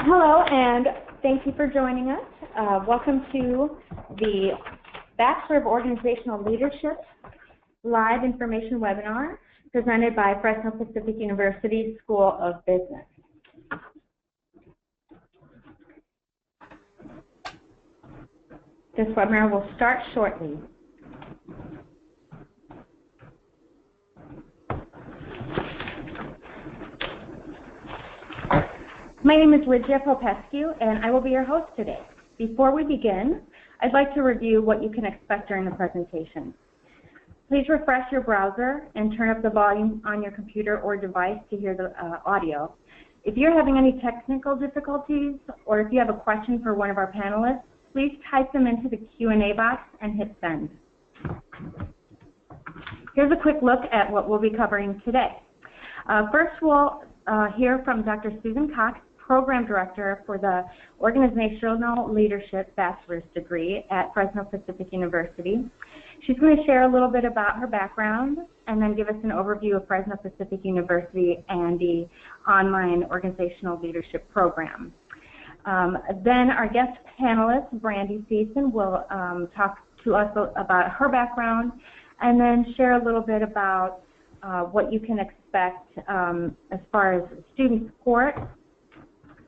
Hello, and thank you for joining us. Welcome to the Bachelor of Organizational Leadership live information webinar presented by Fresno Pacific University School of Business. This webinar will start shortly. My name is Lydia Popescu, and I will be your host today. Before we begin, I'd like to review what you can expect during the presentation. Please refresh your browser and turn up the volume on your computer or device to hear the audio. If you're having any technical difficulties, or if you have a question for one of our panelists, please type them into the Q&A box and hit send. Here's a quick look at what we'll be covering today. First, we'll hear from Dr. Susan Cox, Program Director for the Organizational Leadership Bachelor's degree at Fresno Pacific University. She's going to share a little bit about her background and then give us an overview of Fresno Pacific University and the online organizational leadership program. Then our guest panelist, Brandy Thiesen, will talk to us about her background and then share a little bit about what you can expect as far as student support,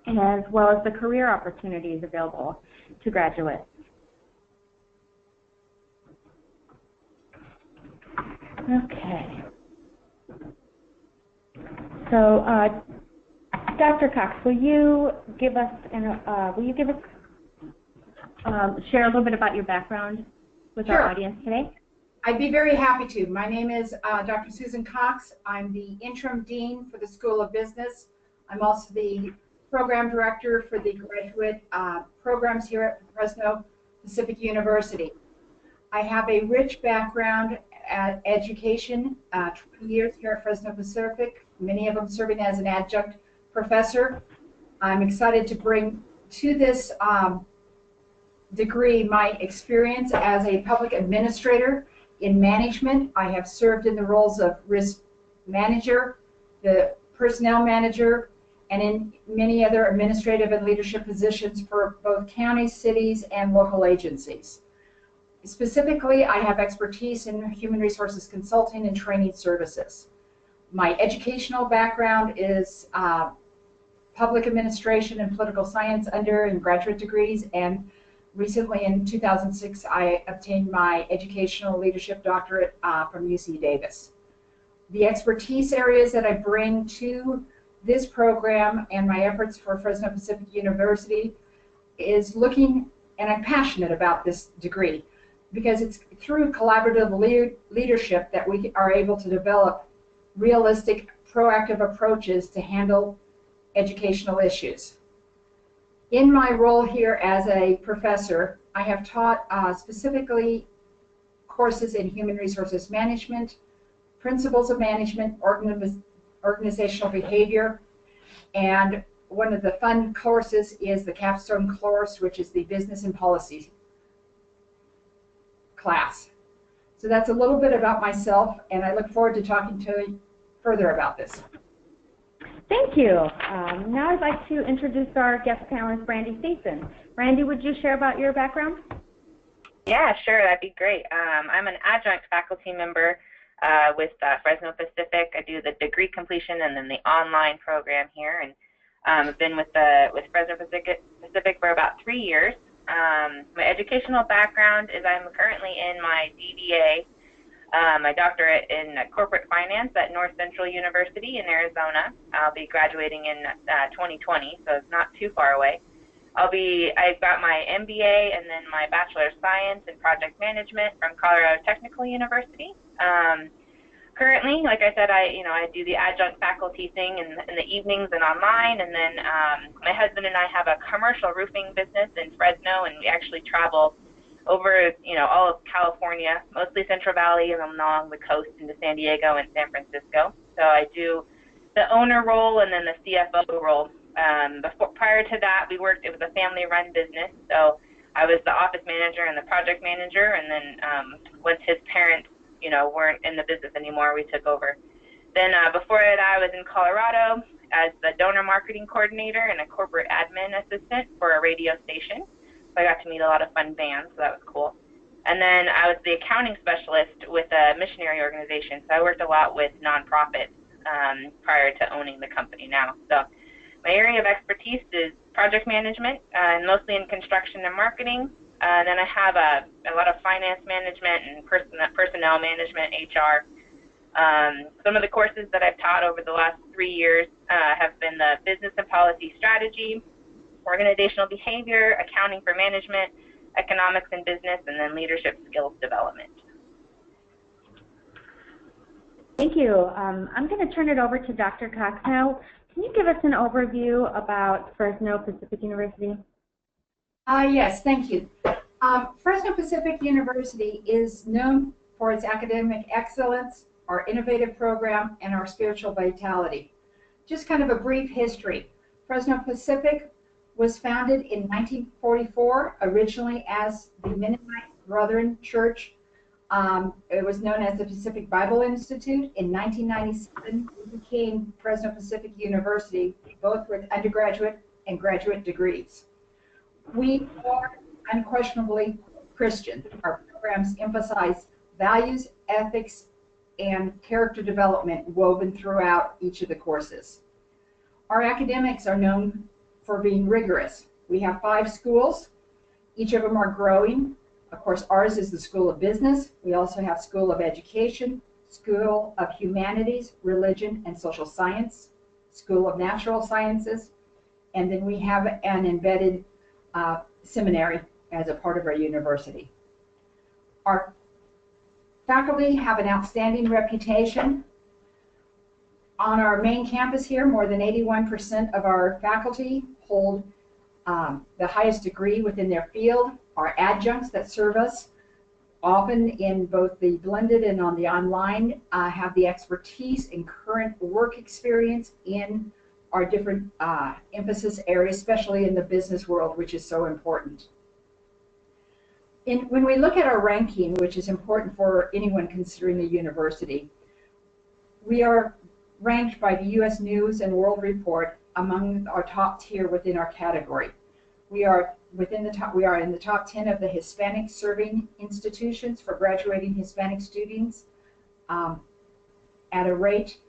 as well as the career opportunities available to graduates. Okay. So, Dr. Cox, will you give us share a little bit about your background with our audience today? I'd be very happy to. My name is Dr. Susan Cox. I'm the interim dean for the School of Business. I'm also the program director for the graduate programs here at Fresno Pacific University. I have a rich background at education, 20 years here at Fresno Pacific, many of them serving as an adjunct professor. I'm excited to bring to this degree my experience as a public administrator in management. I have served in the roles of risk manager, the personnel manager, and in many other administrative and leadership positions for both counties, cities, and local agencies. Specifically, I have expertise in human resources consulting and training services. My educational background is public administration and political science under and graduate degrees, and recently in 2006 I obtained my educational leadership doctorate from UC Davis. The expertise areas that I bring to this program and my efforts for Fresno Pacific University is looking, and I'm passionate about this degree, because it's through collaborative leadership that we are able to develop realistic, proactive approaches to handle educational issues. In my role here as a professor, I have taught specifically courses in human resources management, principles of management, organizational behavior, and one of the fun courses is the Capstone course, which is the business and policy class. So that's a little bit about myself, and I look forward to talking to you further about this. Thank you. Now I'd like to introduce our guest panelist, Brandy Thiesen. Brandy, would you share about your background? Yeah, sure, that'd be great. I'm an adjunct faculty member with Fresno Pacific. I do the degree completion and then the online program here, and I've been with Fresno Pacific for about 3 years. My educational background is I'm currently in my DBA, my doctorate in corporate finance at North Central University in Arizona. I'll be graduating in 2020, so it's not too far away. I've got my MBA and then my Bachelor of Science in Project Management from Colorado Technical University. Currently, like I said, I do the adjunct faculty thing in the evenings and online, and then my husband and I have a commercial roofing business in Fresno, and we actually travel over all of California, mostly Central Valley, and then along the coast into San Diego and San Francisco. So I do the owner role and then the CFO role. Prior to that, it was a family-run business, so I was the office manager and the project manager, and then once his parents weren't in the business anymore, we took over. Then before that, I was in Colorado, as the donor marketing coordinator and a corporate admin assistant for a radio station. So I got to meet a lot of fun bands, so that was cool. And then I was the accounting specialist with a missionary organization, so I worked a lot with nonprofits prior to owning the company now. So my area of expertise is project management, and mostly in construction and marketing. And then I have a lot of finance management and personnel management, HR. Some of the courses that I've taught over the last 3 years have been the business and policy strategy, organizational behavior, accounting for management, economics and business, and then leadership skills development. Thank you. I'm going to turn it over to Dr. Cox now. Can you give us an overview about Fresno Pacific University? Yes, thank you. Fresno Pacific University is known for its academic excellence, our innovative program, and our spiritual vitality. Just kind of a brief history. Fresno Pacific was founded in 1944, originally as the Mennonite Brethren Church. It was known as the Pacific Bible Institute. In 1997, it became Fresno Pacific University, both with undergraduate and graduate degrees. We are unquestionably Christian. Our programs emphasize values, ethics, and character development woven throughout each of the courses. Our academics are known for being rigorous. We have 5 schools. Each of them are growing. Of course, ours is the School of Business. We also have School of Education, School of Humanities, Religion, and Social Science, School of Natural Sciences, and then we have an embedded seminary as a part of our university. Our faculty have an outstanding reputation. On our main campus here, more than 81% of our faculty hold the highest degree within their field. Our adjuncts that serve us, often in both the blended and on the online, have the expertise and current work experience in our different emphasis areas, especially in the business world, which is so important. When we look at our ranking, which is important for anyone considering the university, we are ranked by the U.S. News and World Report among our top tier within our category. We are in the top 10 of the Hispanic serving institutions for graduating Hispanic students at a rate,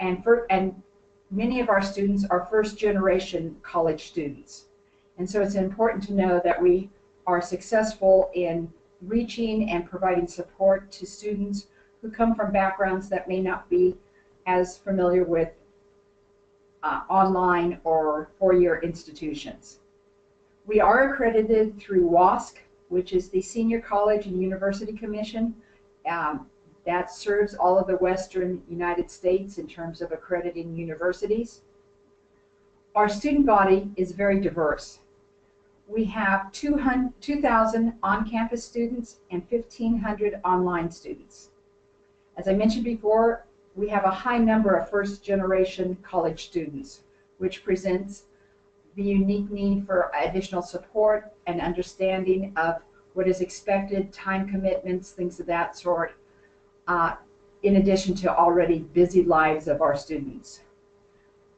and many of our students are first generation college students. And so it's important to know that we are successful in reaching and providing support to students who come from backgrounds that may not be as familiar with online or four-year institutions. We are accredited through WASC, which is the Senior College and University Commission. That serves all of the Western United States in terms of accrediting universities. Our student body is very diverse. We have 2,000 on-campus students and 1,500 online students. As I mentioned before, we have a high number of first-generation college students, which presents the unique need for additional support and understanding of what is expected, time commitments, things of that sort, in addition to already busy lives of our students.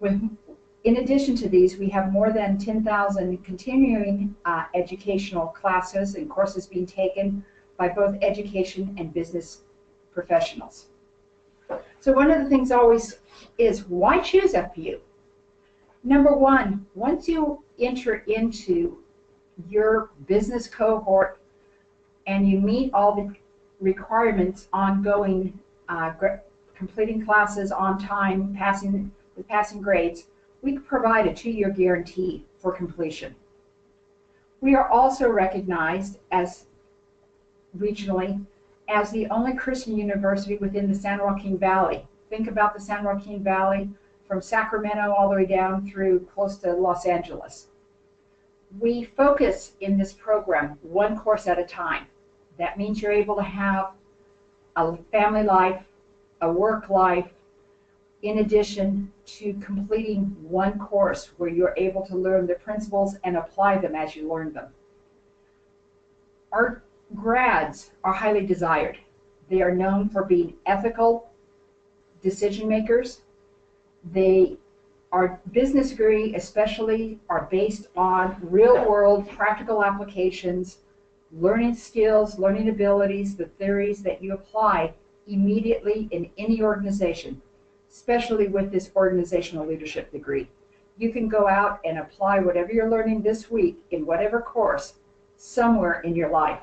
In addition to these, we have more than 10,000 continuing educational classes and courses being taken by both education and business professionals. So one of the things always is, why choose FPU? Number one, once you enter into your business cohort and you meet all the requirements ongoing, completing classes on time, passing grades, we provide a 2-year guarantee for completion. We are also recognized as regionally as the only Christian university within the San Joaquin Valley. Think about the San Joaquin Valley from Sacramento all the way down through close to Los Angeles. We focus in this program one course at a time. That means you're able to have a family life, a work life, in addition to completing one course where you're able to learn the principles and apply them as you learn them. Our grads are highly desired. They are known for being ethical decision makers. They Our business degree especially are based on real-world practical applications, learning skills, learning abilities, the theories that you apply immediately in any organization, especially with this organizational leadership degree. You can go out and apply whatever you're learning this week in whatever course somewhere in your life.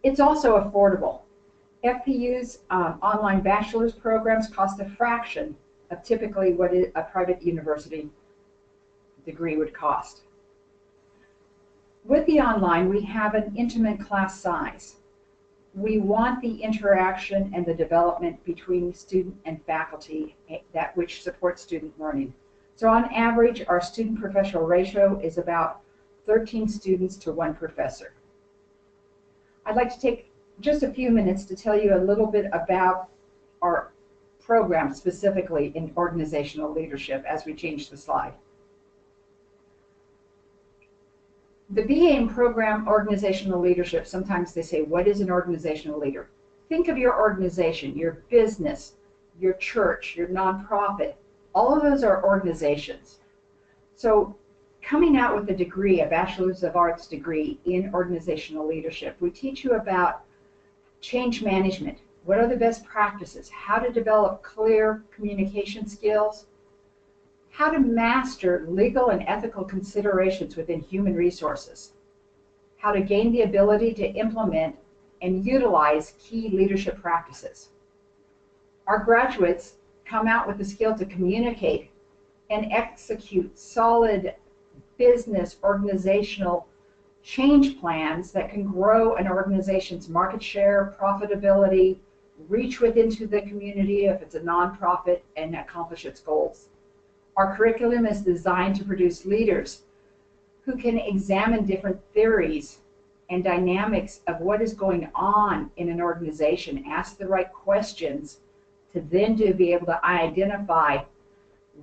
It's also affordable. FPU's online bachelor's programs cost a fraction of typically what a private university degree would cost. With the online, we have an intimate class size. We want the interaction and the development between student and faculty that which supports student learning. So on average, our student professional ratio is about 13 students to 1 professor. I'd like to take just a few minutes to tell you a little bit about our program specifically in organizational leadership as we change the slide. The BA in program organizational leadership, sometimes they say, what is an organizational leader? Think of your organization, your business, your church, your nonprofit. All of those are organizations. So coming out with a degree, a Bachelor's of Arts degree in organizational leadership, we teach you about change management. What are the best practices? How to develop clear communication skills? How to master legal and ethical considerations within human resources? How to gain the ability to implement and utilize key leadership practices? Our graduates come out with the skill to communicate and execute solid business organizational change plans that can grow an organization's market share, profitability, reach within to the community if it's a nonprofit, and accomplish its goals. Our curriculum is designed to produce leaders who can examine different theories and dynamics of what is going on in an organization, ask the right questions to then be able to identify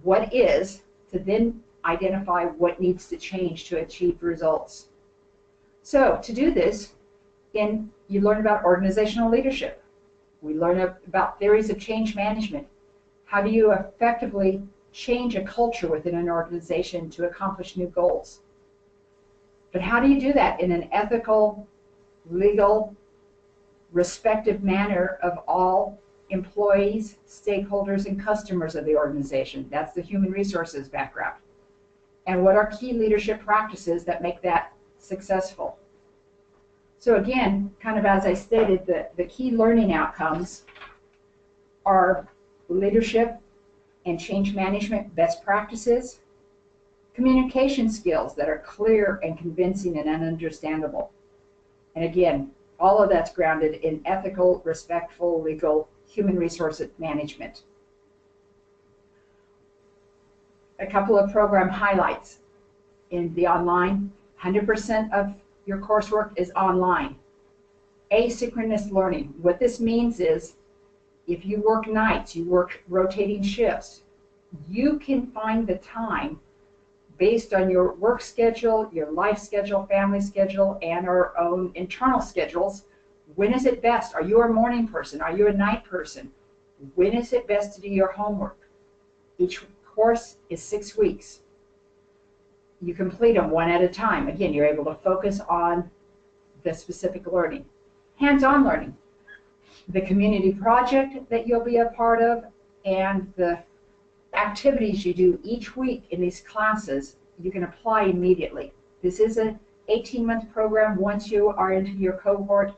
what is, to then identify what needs to change to achieve results. So to do this, you learn about organizational leadership. We learn about theories of change management. How do you effectively change a culture within an organization to accomplish new goals? But how do you do that in an ethical, legal, respective manner of all employees, stakeholders, and customers of the organization? That's the human resources background. And what are key leadership practices that make that successful? So again, kind of as I stated, the key learning outcomes are leadership and change management best practices, communication skills that are clear and convincing and understandable. And again, all of that's grounded in ethical, respectful, legal, human resource management. A couple of program highlights. In the online, 100% of your coursework is online. Asynchronous learning. What this means is if you work nights, you work rotating shifts, you can find the time based on your work schedule, your life schedule, family schedule, and our own internal schedules. When is it best? Are you a morning person? Are you a night person? When is it best to do your homework? Each course is 6 weeks. You complete them one at a time. Again, you're able to focus on the specific learning. Hands-on learning. The community project that you'll be a part of and the activities you do each week in these classes, you can apply immediately. This is an 18-month program once you are into your cohort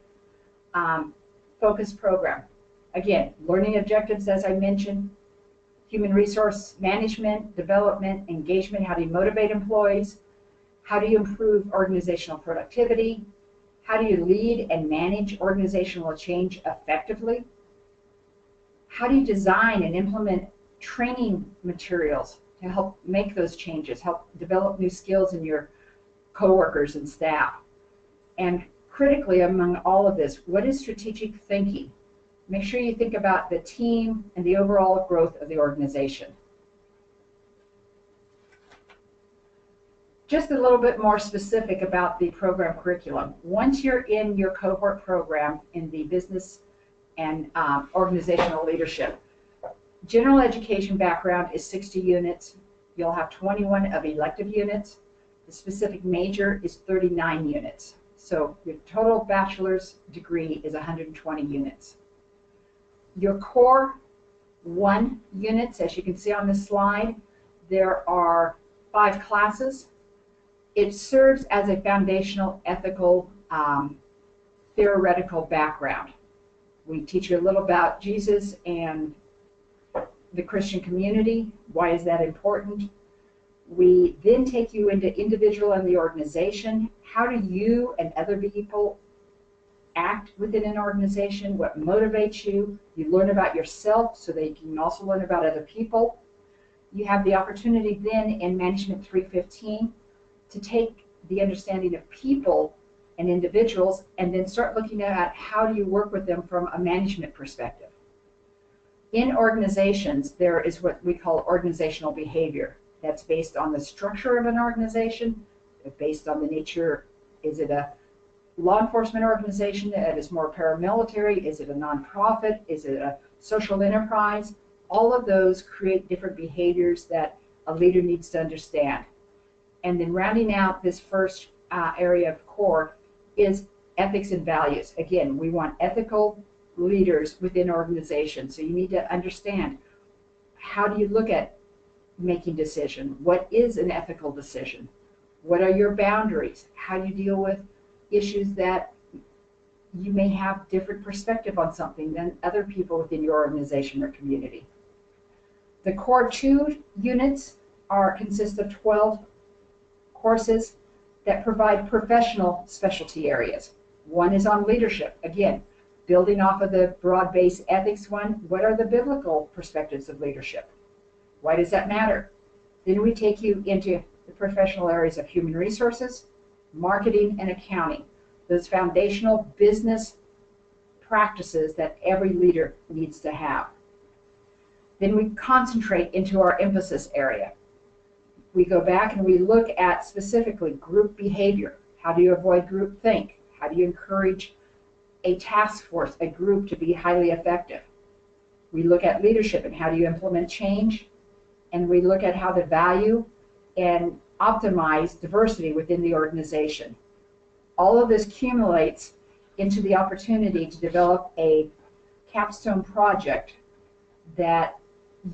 focus program. Again, learning objectives, as I mentioned, human resource management, development, engagement, how do you motivate employees, how do you improve organizational productivity, how do you lead and manage organizational change effectively, how do you design and implement training materials to help make those changes, help develop new skills in your coworkers and staff. And critically among all of this, what is strategic thinking? Make sure you think about the team and the overall growth of the organization. Just a little bit more specific about the program curriculum. Once you're in your cohort program in the business and organizational leadership, general education background is 60 units. You'll have 21 of elective units. The specific major is 39 units. So your total bachelor's degree is 120 units. Your core 1 units, as you can see on this slide, there are 5 classes. It serves as a foundational ethical theoretical background. We teach you a little about Jesus and the Christian community. Why is that important? We then take you into individual and the organization. How do you and other people act within an organization? What motivates you? You learn about yourself so that you can also learn about other people. You have the opportunity then in Management 315 to take the understanding of people and individuals and then start looking at how do you work with them from a management perspective. In organizations, there is what we call organizational behavior. That's based on the structure of an organization, based on the nature. Is it a law enforcement organization that is more paramilitary? Is it a nonprofit? Is it a social enterprise? All of those create different behaviors that a leader needs to understand. And then rounding out this first area of core is ethics and values. Again, we want ethical leaders within organizations. So you need to understand, how do you look at making decision? What is an ethical decision? What are your boundaries? How do you deal with issues that you may have different perspective on something than other people within your organization or community? The core 2 units consist of 12 courses that provide professional specialty areas. 1 is on leadership. Again, building off of the broad-based ethics one, what are the biblical perspectives of leadership? Why does that matter? Then we take you into the professional areas of human resources, marketing, and accounting. Those foundational business practices that every leader needs to have. Then we concentrate into our emphasis area. We go back and we look at specifically group behavior. How do you avoid groupthink? How do you encourage a task force, a group, to be highly effective? We look at leadership and how do you implement change? And we look at how to value and optimize diversity within the organization. All of this accumulates into the opportunity to develop a capstone project that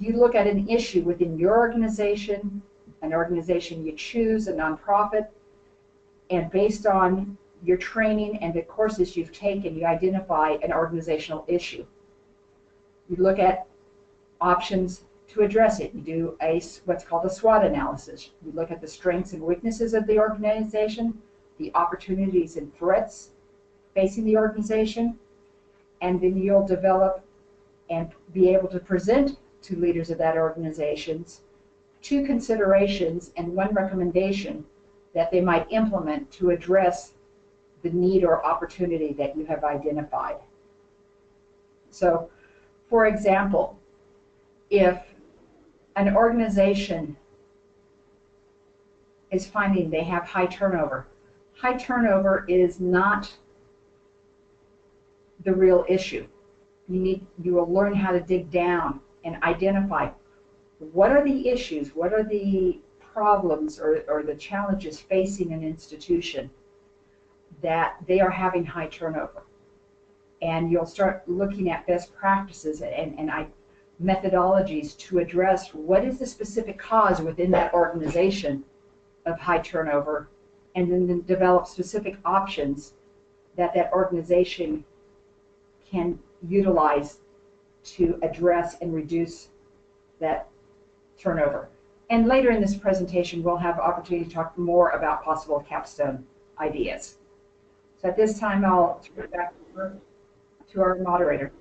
you look at an issue within your organization, an organization you choose, a nonprofit, and based on your training and the courses you've taken, you identify an organizational issue. You look at options to address it. You do what's called a SWOT analysis. You look at the strengths and weaknesses of the organization, the opportunities and threats facing the organization, and then you'll develop and be able to present to leaders of that organizations 2 considerations and 1 recommendation that they might implement to address the need or opportunity that you have identified. So, for example, if an organization is finding they have high turnover is not the real issue. You will learn how to dig down and identify what are the issues, what are the problems or the challenges facing an institution that they are having high turnover. And you'll start looking at best practices and methodologies to address what is the specific cause within that organization of high turnover, and then develop specific options that organization can utilize to address and reduce that turnover. And later in this presentation, we'll have opportunity to talk more about possible capstone ideas. So at this time, I'll turn it back over to our moderator.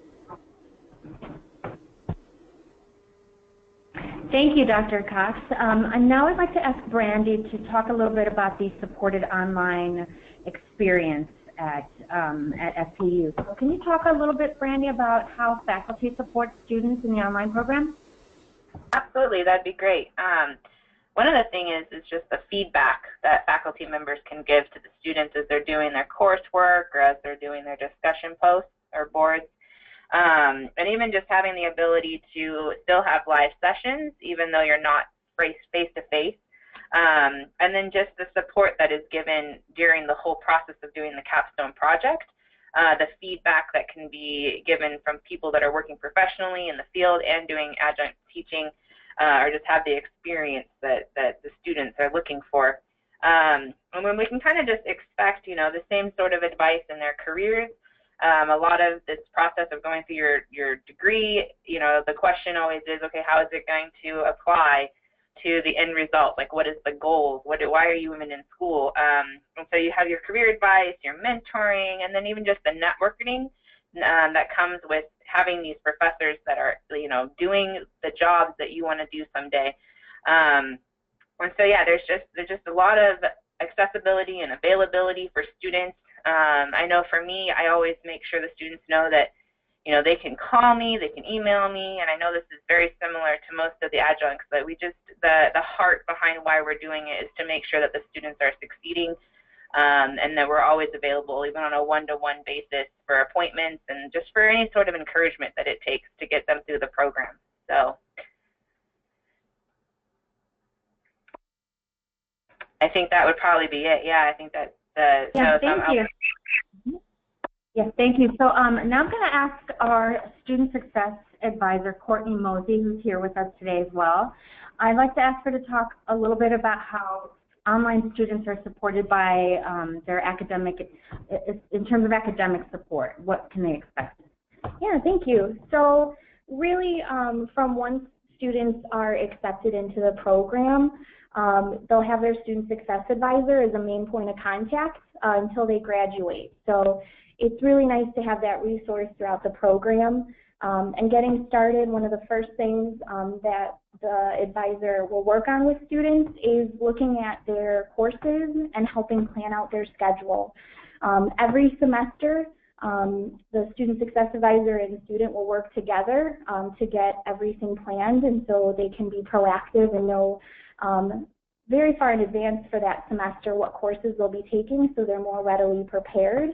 Thank you, Dr. Cox. And now I'd like to ask Brandy to talk a little bit about the supported online experience at FPU. So can you talk a little bit, Brandy, about how faculty supports students in the online program? Absolutely, that'd be great. One of the things is just the feedback that faculty members can give to the students as they're doing their coursework or as they're doing their discussion posts or boards. And even just having the ability to still have live sessions, even though you're not face-to-face. And then just the support that is given during the whole process of doing the Capstone project, the feedback that can be given from people that are working professionally in the field and doing adjunct teaching, or just have the experience that the students are looking for. And when we can kind of just expect, the same sort of advice in their careers. A lot of this process of going through your degree, the question always is, okay, how is it going to apply to the end result? Like, what is the goal? Why are you even in school? And so you have your career advice, your mentoring, and then even just the networking that comes with having these professors that are, doing the jobs that you want to do someday. And so, yeah, there's just a lot of accessibility and availability for students. I know for me, I always make sure the students know that, they can call me, they can email me, and I know this is very similar to most of the adjuncts, that the heart behind why we're doing it is to make sure that the students are succeeding, and that we're always available, even on a one-to-one basis, for appointments and just for any sort of encouragement that it takes to get them through the program. So I think that would probably be it. Yeah, I think that thank you. Yes, thank you. So now I'm going to ask our Student Success Advisor, Courtney Mosey, who's here with us today as well. I'd like to ask her to talk a little bit about how online students are supported by their academic, in terms of academic support. What can they expect? Yeah, thank you. So really, from once students are accepted into the program, they'll have their Student Success Advisor as a main point of contact until they graduate. So it's really nice to have that resource throughout the program. And getting started, one of the first things that the advisor will work on with students is looking at their courses and helping plan out their schedule. Every semester, the Student Success Advisor and the student will work together to get everything planned, and so they can be proactive and know very far in advance for that semester what courses they'll be taking, so they're more readily prepared.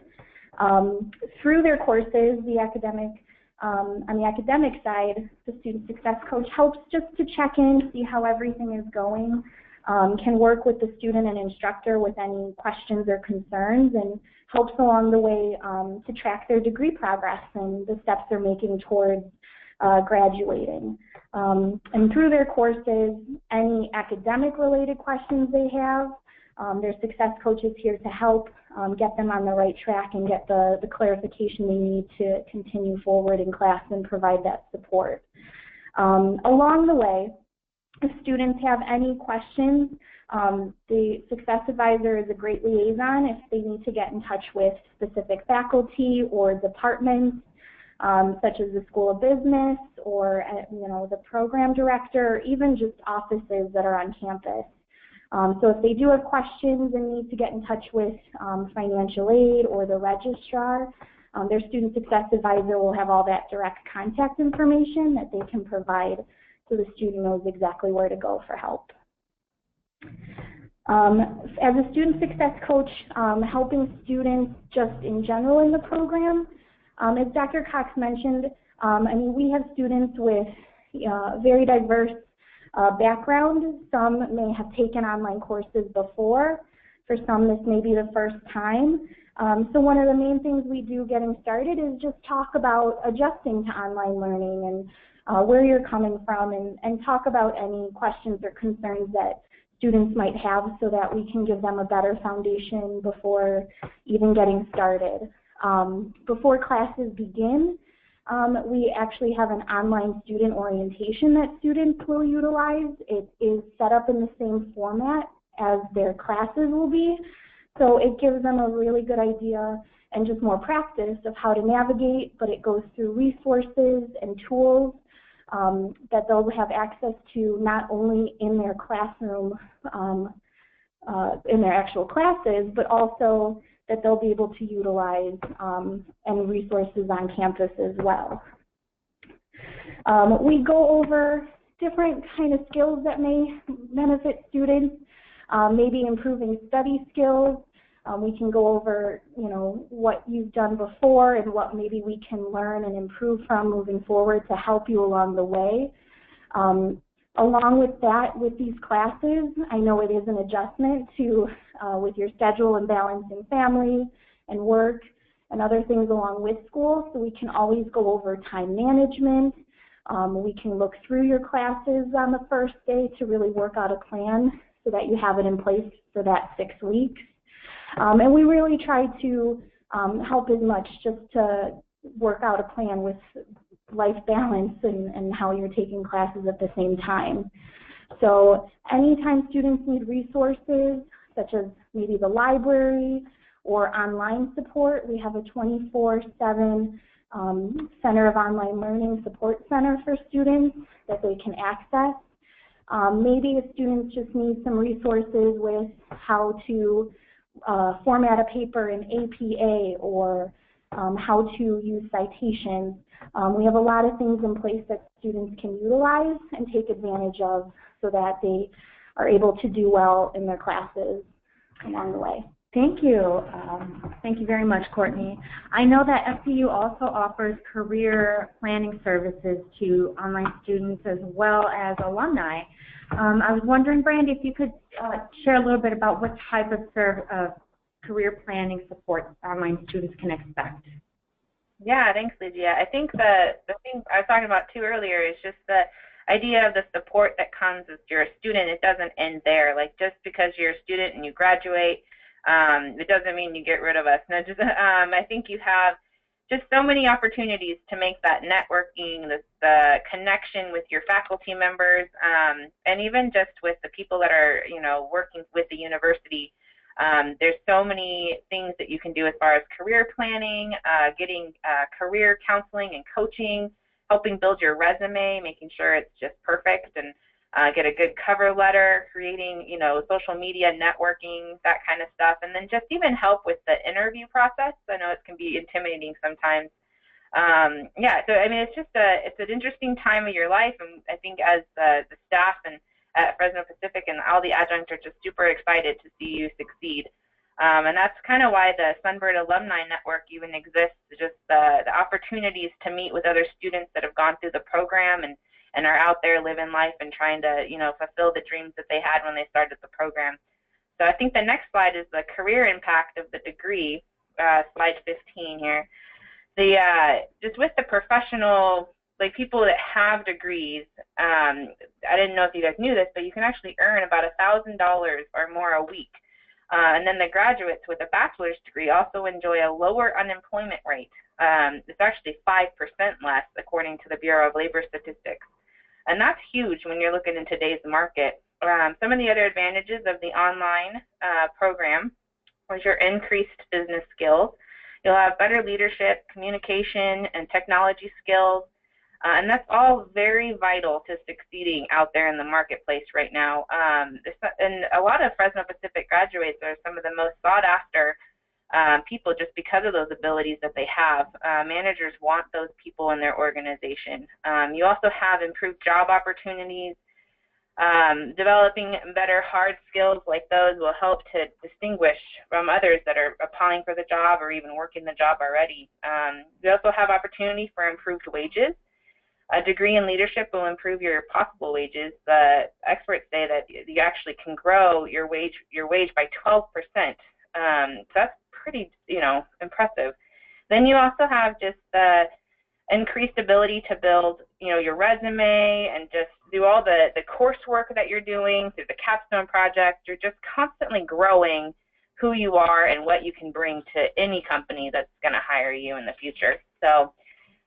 Through their courses, on the academic side, the Student Success Coach helps just to check in, see how everything is going, can work with the student and instructor with any questions or concerns, and helps along the way to track their degree progress and the steps they're making towards graduating. And through their courses, any academic-related questions they have, their success coach is here to help get them on the right track and get the clarification they need to continue forward in class and provide that support. Along the way, if students have any questions, the Success Advisor is a great liaison if they need to get in touch with specific faculty or departments, such as the School of Business or the program director, or even just offices that are on campus. So if they do have questions and need to get in touch with financial aid or the registrar, their Student Success Advisor will have all that direct contact information that they can provide so the student knows exactly where to go for help. As a Student Success Coach, helping students just in general in the program, as Dr. Cox mentioned, we have students with very diverse background. Some may have taken online courses before. For some, this may be the first time. So one of the main things we do getting started is just talk about adjusting to online learning and where you're coming from, and talk about any questions or concerns that students might have so that we can give them a better foundation before even getting started. Before classes begin, we actually have an online student orientation that students will utilize. It is set up in the same format as their classes will be, so it gives them a really good idea and just more practice of how to navigate, but it goes through resources and tools that they'll have access to not only in their classroom, in their actual classes, but also that they'll be able to utilize and resources on campus as well. We go over different kind of skills that may benefit students, maybe improving study skills, We can go over, what you've done before and what maybe we can learn and improve from moving forward to help you along the way. Along with that, with these classes, I know it is an adjustment to with your schedule and balancing family and work and other things along with school, so we can always go over time management. We can look through your classes on the first day to really work out a plan so that you have it in place for that 6 weeks. And we really try to help as much just to work out a plan with life balance and how you're taking classes at the same time. So anytime students need resources, such as maybe the library or online support, we have a 24/7 Center of Online Learning Support Center for students that they can access. Maybe if students just need some resources with how to format a paper in APA or how to use citations. We have a lot of things in place that students can utilize and take advantage of so that they are able to do well in their classes along the way. Thank you. Thank you very much, Courtney. I know that FPU also offers career planning services to online students as well as alumni. I was wondering, Brandy, if you could share a little bit about what type of career planning support online students can expect. Yeah, thanks, Lydia. I think the thing I was talking about too earlier is just the idea of the support that comes as you're a student. It doesn't end there. Like, just because you're a student and you graduate, it doesn't mean you get rid of us. No, just I think you have just so many opportunities to make that networking, the connection with your faculty members, and even just with the people that are, working with the university. There's so many things that you can do as far as career planning, getting career counseling and coaching, helping build your resume, making sure it's just perfect, and get a good cover letter, creating, social media networking, that kind of stuff, and then just even help with the interview process. I know it can be intimidating sometimes. Yeah, so I mean, it's an interesting time of your life, and I think as the staff and at Fresno Pacific and all the adjuncts are just super excited to see you succeed. And that's kind of why the Sunbird Alumni Network even exists, just the opportunities to meet with other students that have gone through the program and are out there living life and trying to, fulfill the dreams that they had when they started the program. So I think the next slide is the career impact of the degree, slide 15 here. Just with the professional, like people that have degrees, I didn't know if you guys knew this, but you can actually earn about $1,000 or more a week. And then the graduates with a bachelor's degree also enjoy a lower unemployment rate. It's actually 5% less, according to the Bureau of Labor Statistics. And that's huge when you're looking in today's market. Some of the other advantages of the online program was your increased business skills. You'll have better leadership, communication, and technology skills. And that's all very vital to succeeding out there in the marketplace right now. And a lot of Fresno Pacific graduates are some of the most sought after people just because of those abilities that they have. Managers want those people in their organization. You also have improved job opportunities. Developing better hard skills like those will help to distinguish from others that are applying for the job or even working the job already. You also have opportunity for improved wages. A degree in leadership will improve your possible wages. The experts say that you actually can grow your wage by 12%. So that's pretty, impressive. Then you also have just the increased ability to build, your resume and just do all the coursework that you're doing through the Capstone project. You're just constantly growing who you are and what you can bring to any company that's going to hire you in the future. So.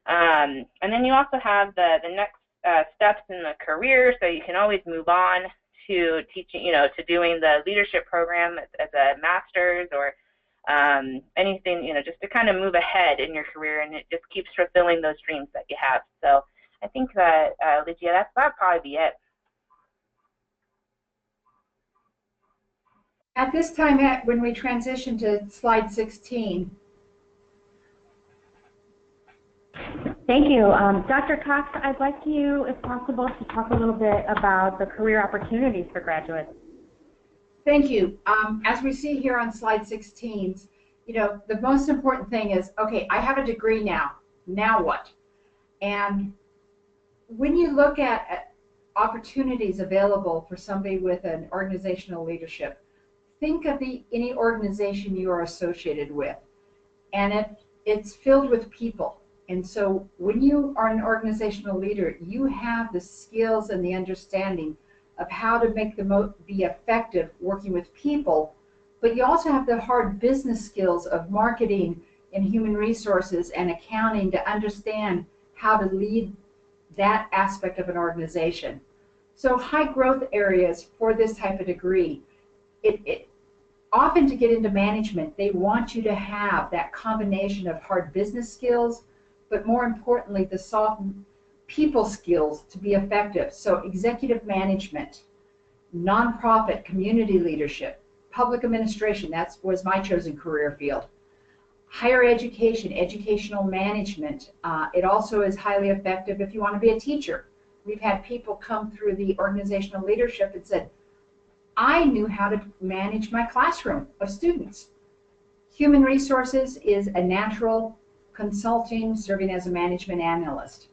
And then you also have the next steps in the career, so you can always move on to teaching, to doing the leadership program as a master's or anything, just to kind of move ahead in your career, and it just keeps fulfilling those dreams that you have. So I think that, Lydia, that'd probably be it. At this time, when we transition to slide 16, Thank you. Dr. Cox, I'd like you, if possible, to talk a little bit about the career opportunities for graduates. Thank you. As we see here on slide 16, you know, the most important thing is, okay, I have a degree now. Now what? And when you look at opportunities available for somebody with an organizational leadership, think of any organization you are associated with. And it's filled with people. And so when you are an organizational leader, you have the skills and the understanding of how to be effective working with people, but you also have the hard business skills of marketing and human resources and accounting to understand how to lead that aspect of an organization. So high growth areas for this type of degree, often to get into management, they want you to have that combination of hard business skills, but more importantly, the soft people skills to be effective. So executive management, nonprofit community leadership, public administration, that was my chosen career field. Higher education, educational management, it also is highly effective if you want to be a teacher. We've had people come through the organizational leadership and said, I knew how to manage my classroom of students. Human resources is a natural, consulting, serving as a management analyst.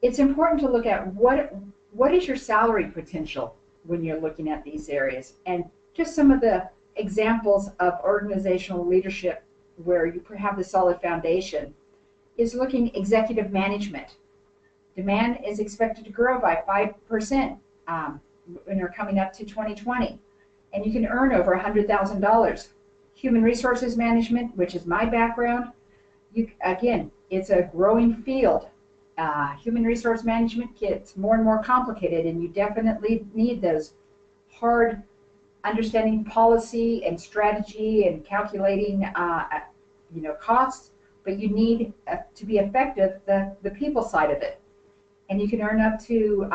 It's important to look at what is your salary potential when you're looking at these areas. And just some of the examples of organizational leadership where you have the solid foundation is looking executive management. Demand is expected to grow by 5% when you're coming up to 2020, and you can earn over $100,000. Human resources management, which is my background, again, it's a growing field. Human resource management gets more and more complicated, and you definitely need those hard understanding policy and strategy and calculating costs, but you need to be effective the people side of it. And you can earn up to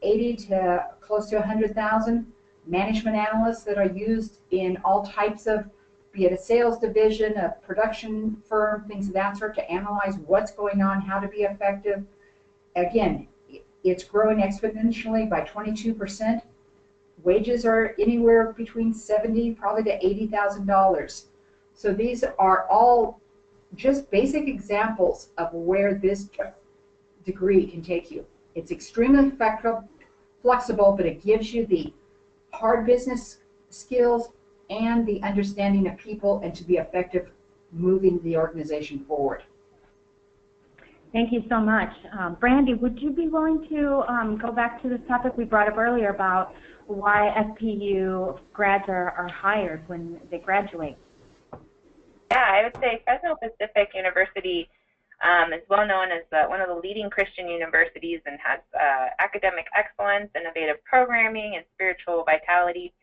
80 to close to 100,000 management analysts that are used in all types of, be it a sales division, a production firm, things of that sort, to analyze what's going on, how to be effective. Again, it's growing exponentially by 22%. Wages are anywhere between $70,000 probably to $80,000. So these are all just basic examples of where this degree can take you. It's extremely flexible, but it gives you the hard business skills and the understanding of people and to be effective moving the organization forward. Thank you so much. Brandy, would you be willing to go back to this topic we brought up earlier about why FPU grads are hired when they graduate? Yeah, I would say Fresno Pacific University is well known as one of the leading Christian universities and has academic excellence, innovative programming, and spiritual vitality.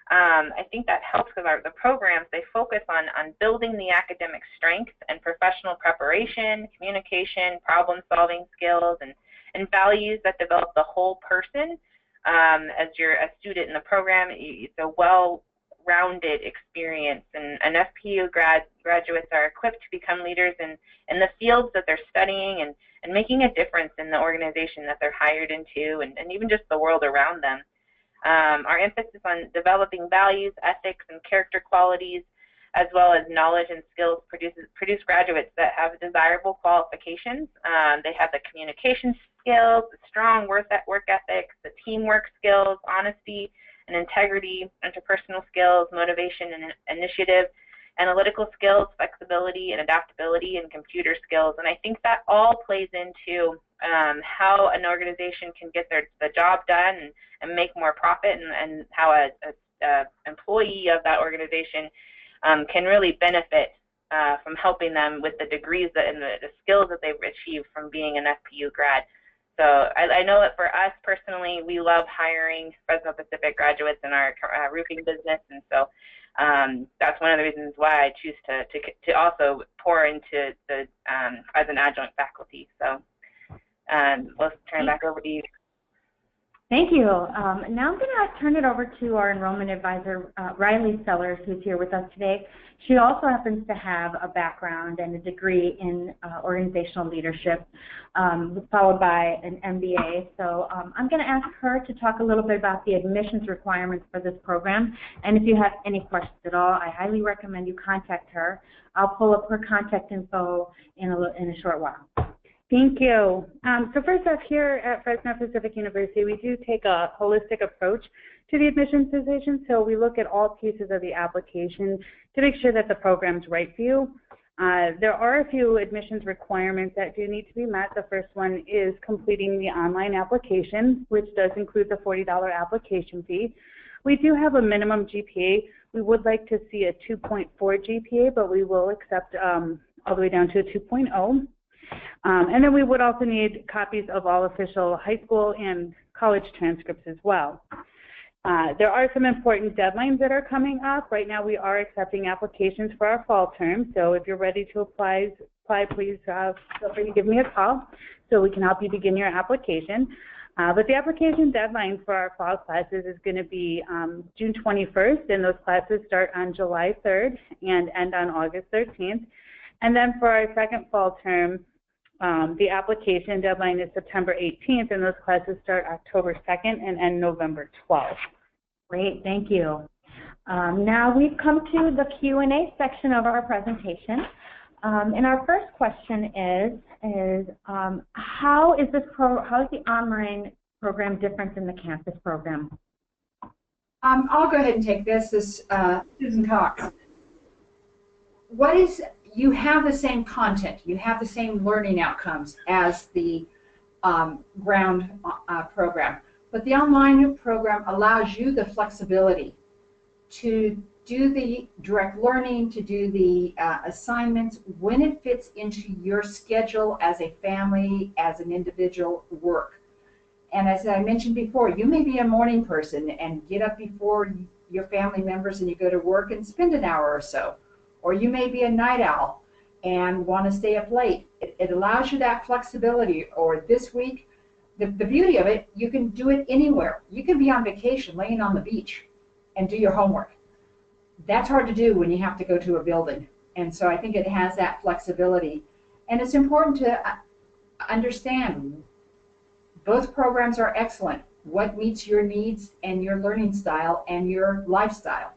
I think that helps because the programs, they focus on building the academic strength and professional preparation, communication, problem-solving skills, and values that develop the whole person. As you're a student in the program, it's a well-rounded experience, and FPU graduates are equipped to become leaders in the fields that they're studying and making a difference in the organization that they're hired into and even just the world around them. Our emphasis on developing values, ethics, and character qualities, as well as knowledge and skills, produce graduates that have desirable qualifications. They have the communication skills, the strong work ethics, the teamwork skills, honesty and integrity, interpersonal skills, motivation and initiative, analytical skills, flexibility and adaptability, and computer skills. And I think that all plays into how an organization can get the job done and make more profit, and how a employee of that organization can really benefit from helping them with the degrees and the skills that they've achieved from being an FPU grad. So I know that for us personally, we love hiring Fresno Pacific graduates in our roofing business, and so that's one of the reasons why I choose to also pour into the as an adjunct faculty. So we'll turn it back over to you. Thank you. Now I'm going to turn it over to our enrollment advisor, Riley Sellers, who's here with us today. She also happens to have a background and a degree in organizational leadership, followed by an MBA. So I'm going to ask her to talk a little bit about the admissions requirements for this program. And if you have any questions at all, I highly recommend you contact her. I'll pull up her contact info in a short while. Thank you. So first off, here at Fresno Pacific University, we do take a holistic approach to the admissions decision. So we look at all pieces of the application to make sure that the program's right for you. There are a few admissions requirements that do need to be met. The first one is completing the online application, which does include the $40 application fee. We do have a minimum GPA. We would like to see a 2.4 GPA, but we will accept all the way down to a 2.0. And then we would also need copies of all official high school and college transcripts as well. There are some important deadlines that are coming up. Right now we are accepting applications for our fall term, so if you're ready to apply please feel free to give me a call so we can help you begin your application. But the application deadline for our fall classes is going to be June 21st, and those classes start on July 3rd and end on August 13th. And then for our second fall term, the application deadline is September 18th, and those classes start October 2nd and end November 12th. Great, thank you. Now we've come to the Q&A section of our presentation. And our first question is how is the online program different than the campus program? I'll go ahead and take this. This Susan Cox. You have the same content, you have the same learning outcomes as the ground program, but the online program allows you the flexibility to do the direct learning, to do the assignments when it fits into your schedule as a family, as an individual work. And as I mentioned before, you may be a morning person and get up before your family members and you go to work and spend an hour or so. Or you may be a night owl and want to stay up late. It allows you that flexibility. Or this week, the beauty of it, you can do it anywhere. You can be on vacation laying on the beach and do your homework. That's hard to do when you have to go to a building. And so I think it has that flexibility. And it's important to understand both programs are excellent. What meets your needs and your learning style and your lifestyle.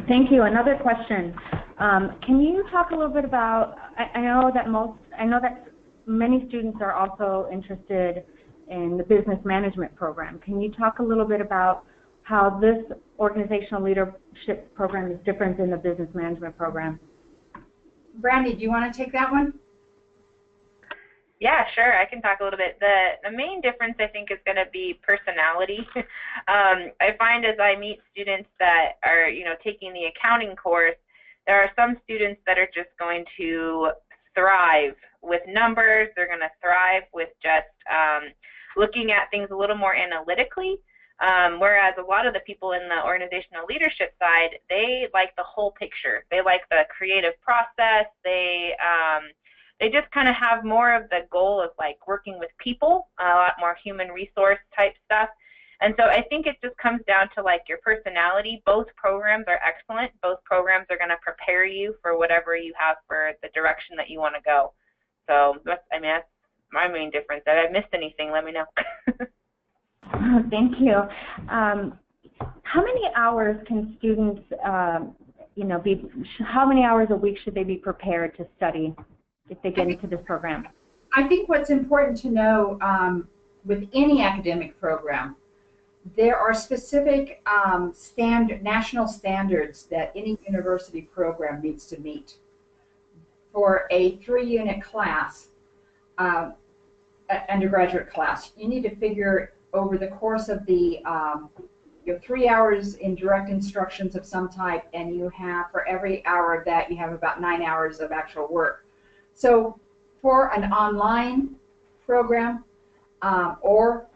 Thank you. Another question. Can you talk a little bit about, I know that many students are also interested in the business management program. Can you talk a little bit about how this organizational leadership program is different than the business management program? Brandy, do you want to take that one? Yeah, sure. I can talk a little bit. The main difference, I think, is going to be personality. I find as I meet students that are, taking the accounting course, there are some students that are just going to thrive with numbers. They're going to thrive with just looking at things a little more analytically. Whereas a lot of the people in the organizational leadership side, they like the whole picture. They like the creative process. They just kind of have more of the goal of like working with people, a lot more human resource type stuff. And so I think it just comes down to like your personality. Both programs are excellent. Both programs are going to prepare you for whatever you have for the direction that you want to go. So that's my main difference. If I missed anything, let me know. Thank you. How many hours can students, how many hours a week should they be prepared to study if they get into this program? I think what's important to know with any academic program, there are specific national standards that any university program needs to meet. For a 3-unit class, undergraduate class, you need to figure over the course of the 3 hours in direct instructions of some type, and you have, for every hour of that, you have about 9 hours of actual work. So for an online program or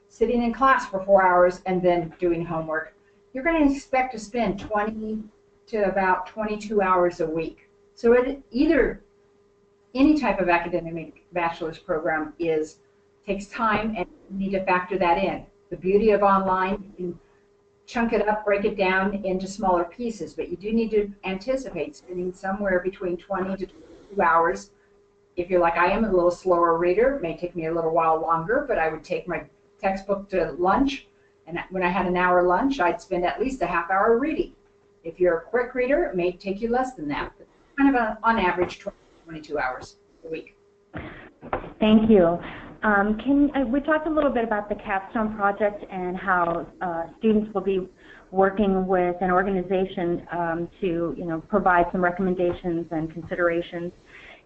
sitting in class for 4 hours and then doing homework, you're going to expect to spend 20 to about 22 hours a week. So either any type of academic bachelor's program is takes time, and you need to factor that in. The beauty of online, you can chunk it up, break it down into smaller pieces, but you do need to anticipate spending somewhere between 20 to 22 hours. If you're like I am, a little slower reader, it may take me a little while longer, but I would take my textbook to lunch, and when I had an hour lunch, I'd spend at least a half hour reading. If you're a quick reader, it may take you less than that, but kind of on average 20 to 22 hours a week. Thank you. We talked a little bit about the Capstone project and how students will be working with an organization to, provide some recommendations and considerations.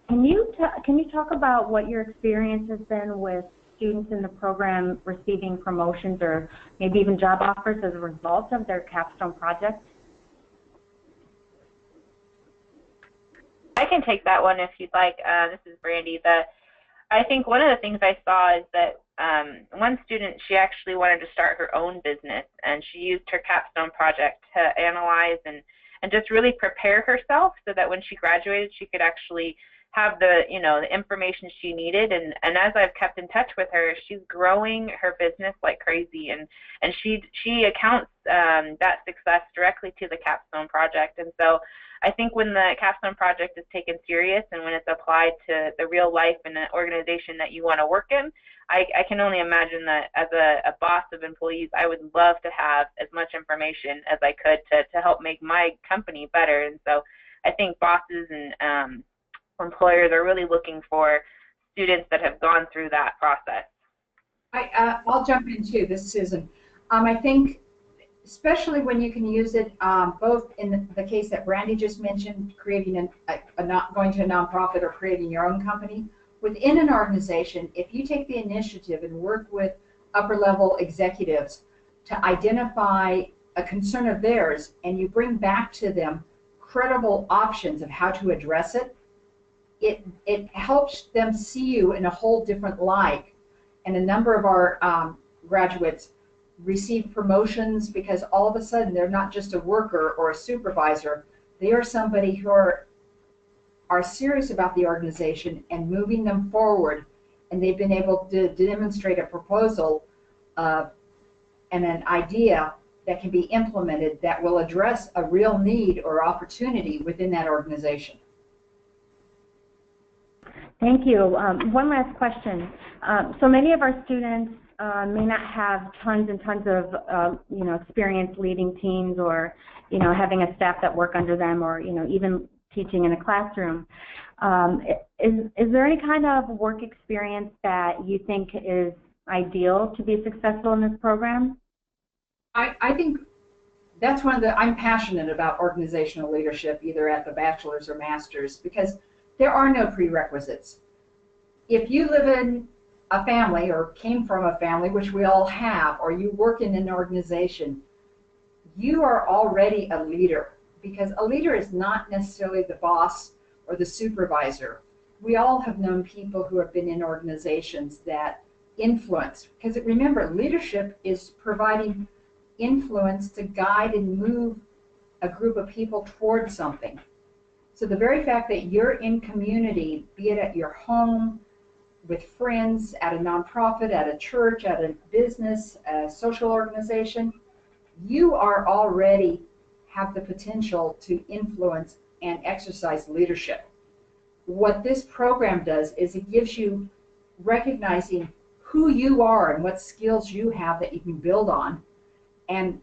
Can you talk about what your experience has been with students in the program receiving promotions or maybe even job offers as a result of their Capstone project? I can take that one if you'd like. This is Brandy. I think one of the things I saw is that one student, she actually wanted to start her own business, and she used her Capstone project to analyze and just really prepare herself so that when she graduated, she could actually have the information she needed. And as I've kept in touch with her, she's growing her business like crazy, and she accounts that success directly to the Capstone project. And so I think when the Capstone project is taken serious and when it's applied to the real life in an organization that you want to work in, I can only imagine that as a boss of employees, I would love to have as much information as I could to help make my company better. And so I think bosses and employers are really looking for students that have gone through that process. I'll jump in too. This is Susan. I think especially when you can use it both in the case that Brandy just mentioned, creating going to a nonprofit or creating your own company. Within an organization, if you take the initiative and work with upper-level executives to identify a concern of theirs and you bring back to them credible options of how to address it, it helps them see you in a whole different light. And a number of our graduates receive promotions because all of a sudden they're not just a worker or a supervisor, they are somebody who are serious about the organization and moving them forward, and they've been able to demonstrate a proposal and an idea that can be implemented that will address a real need or opportunity within that organization. Thank you. One last question. So many of our students may not have tons and tons of experience leading teams or having a staff that work under them or even teaching in a classroom. Is there any kind of work experience that you think is ideal to be successful in this program? I think that's one of the, I'm passionate about organizational leadership, either at the bachelor's or master's, because there are no prerequisites. If you live in a family or came from a family, which we all have, or you work in an organization, you are already a leader, because a leader is not necessarily the boss or the supervisor. We all have known people who have been in organizations that influence, because remember, leadership is providing influence to guide and move a group of people towards something. So the very fact that you're in community, be it at your home, with friends, at a nonprofit, at a church, at a business, a social organization, you are already have the potential to influence and exercise leadership. What this program does is it gives you recognizing who you are and what skills you have that you can build on, and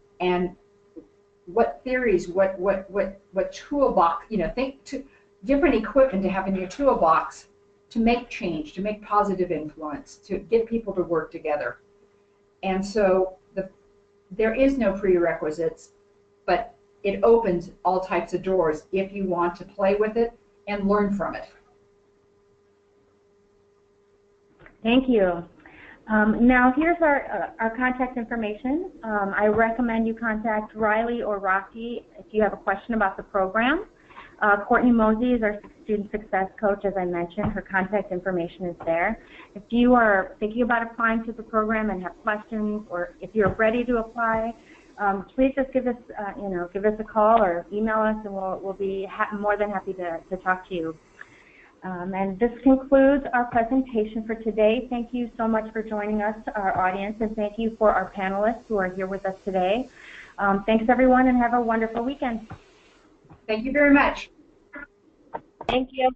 what theories, what toolbox, think to different equipment to have in your toolbox to make change, to make positive influence, to get people to work together. And so there is no prerequisites, but it opens all types of doors if you want to play with it and learn from it. Thank you. Now here's our contact information. I recommend you contact Riley or Rocky if you have a question about the program. Courtney Mosey is our student success coach, as I mentioned. Her contact information is there. If you are thinking about applying to the program and have questions, or if you're ready to apply, please just give us a call or email us, and we'll be more than happy to talk to you. And this concludes our presentation for today. Thank you so much for joining us, our audience, and thank you for our panelists who are here with us today. Thanks, everyone, and have a wonderful weekend. Thank you very much. Thank you.